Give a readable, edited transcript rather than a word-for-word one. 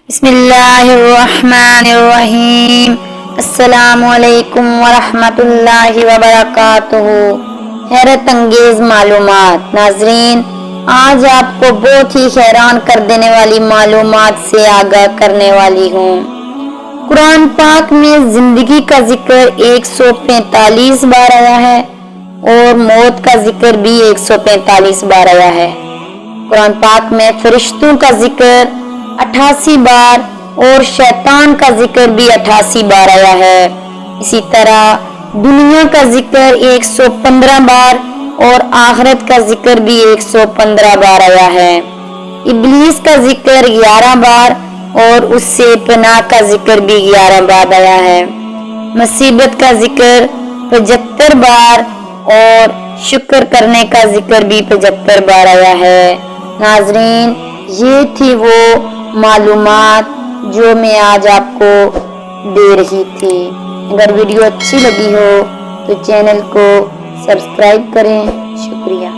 بسم اللہ الرحمن الرحیم۔ السلام علیکم ورحمۃ اللہ وبرکاتہ۔ حیرت انگیز معلومات۔ ناظرین، آج آپ کو بہت ہی حیران کر دینے والی معلومات سے آگاہ کرنے والی ہوں۔ قرآن پاک میں زندگی کا ذکر 145 بار آیا ہے اور موت کا ذکر بھی 145 بار آیا ہے۔ قرآن پاک میں فرشتوں کا ذکر 88 بار اور شیطان کا ذکر بھی 88 بار آیا ہے۔ اسی طرح دنیا کا ذکر 115 بار اور آخرت کا ذکر بھی 115 بار آیا ہے۔ ابلیس کا ذکر 11 بار اور اس سے پناہ کا ذکر بھی 11 بار آیا ہے۔ مصیبت کا ذکر 75 بار اور شکر کرنے کا ذکر بھی 75 بار آیا ہے۔ ناظرین، یہ تھی وہ معلومات جو میں آج آپ کو دے رہی تھی۔ اگر ویڈیو اچھی لگی ہو تو چینل کو سبسکرائب کریں۔ شکریہ۔